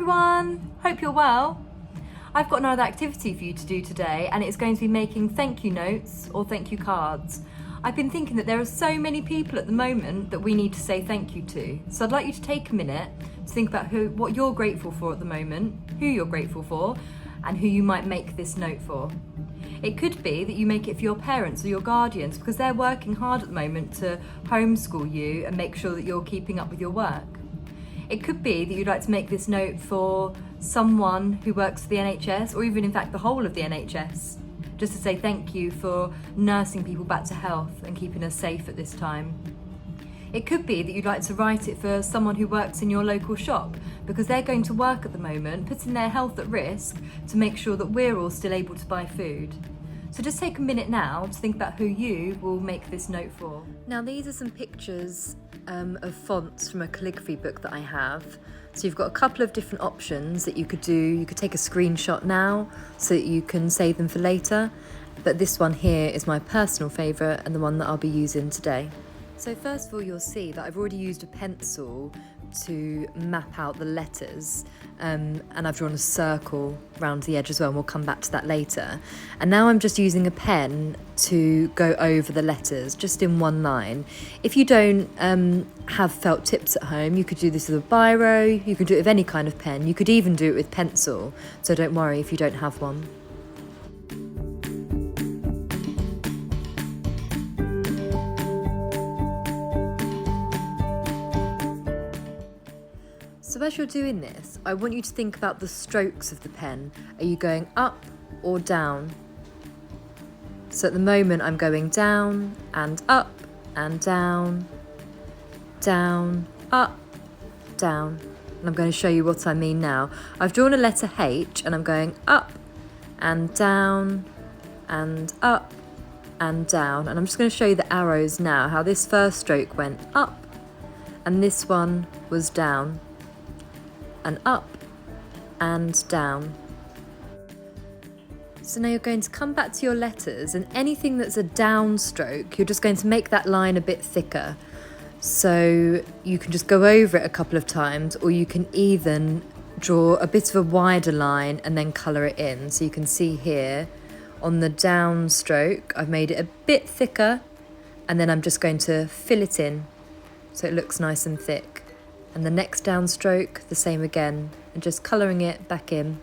everyone, hope you're well. I've got another activity for you to do today, and it's going to be making thank you notes or thank you cards. I've been thinking that there are so many people at the moment that we need to say thank you to. So I'd like you to take a minute to think about what you're grateful for at the moment, who you're grateful for, and who you might make this note for. It could be that you make it for your parents or your guardians because they're working hard at the moment to homeschool you and make sure that you're keeping up with your work. It could be that you'd like to make this note for someone who works for the NHS, or even in fact the whole of the NHS, just to say thank you for nursing people back to health and keeping us safe at this time. It could be that you'd like to write it for someone who works in your local shop because they're going to work at the moment, putting their health at risk to make sure that we're all still able to buy food. So just take a minute now to think about who you will make this note for. Now these are some pictures of fonts from a calligraphy book that I have. So you've got a couple of different options that you could do. You could take a screenshot now so that you can save them for later. But this one here is my personal favourite and the one that I'll be using today. So first of all, you'll see that I've already used a pencil to map out the letters, and I've drawn a circle around the edge as well, and we'll come back to that later. And now I'm just using a pen to go over the letters, just in one line. If you don't have felt tips at home, you could do this with a biro, you could do it with any kind of pen, you could even do it with pencil, so don't worry if you don't have one. So as you're doing this, I want you to think about the strokes of the pen. Are you going up or down? So at the moment I'm going down and up and down, down, up, down. And I'm going to show you what I mean now. I've drawn a letter H and I'm going up and down and up and down. And I'm just going to show you the arrows now, how this first stroke went up and this one was down. And up and down. So now you're going to come back to your letters, and anything that's a down stroke, you're just going to make that line a bit thicker. So you can just go over it a couple of times, or you can even draw a bit of a wider line and then colour it in. So you can see here on the down stroke, I've made it a bit thicker, and then I'm just going to fill it in so it looks nice and thick. And the next downstroke, the same again, and just colouring it back in.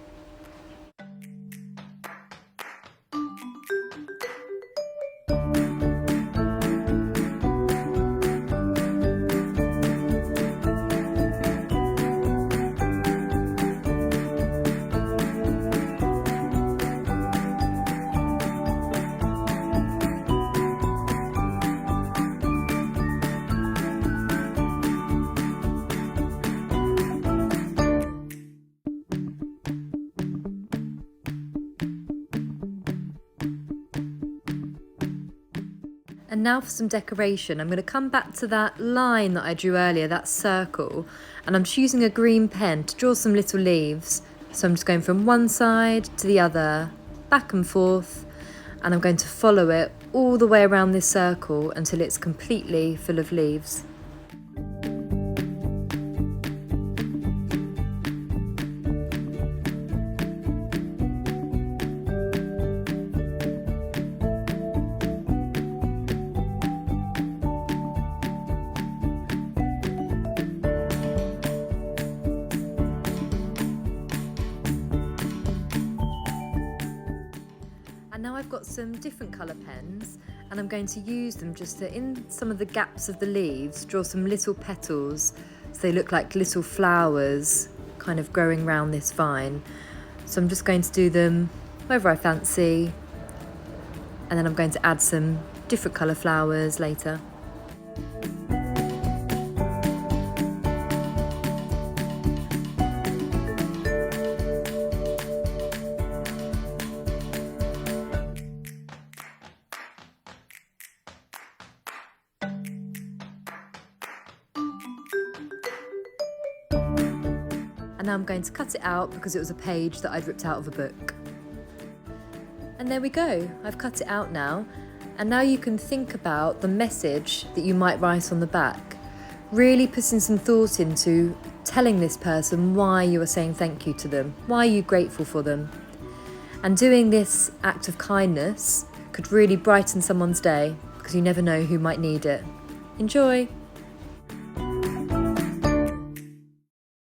And now for some decoration. I'm going to come back to that line that I drew earlier, that circle, and I'm just using a green pen to draw some little leaves. So I'm just going from one side to the other, back and forth, and I'm going to follow it all the way around this circle until it's completely full of leaves. And now I've got some different colour pens, and I'm going to use them just to, in some of the gaps of the leaves, draw some little petals so they look like little flowers kind of growing around this vine. So I'm just going to do them wherever I fancy, and then I'm going to add some different colour flowers later. And now I'm going to cut it out because it was a page that I'd ripped out of a book. And there we go, I've cut it out now. And now you can think about the message that you might write on the back. Really putting some thought into telling this person why you are saying thank you to them, why are you grateful for them. And doing this act of kindness could really brighten someone's day, because you never know who might need it. Enjoy!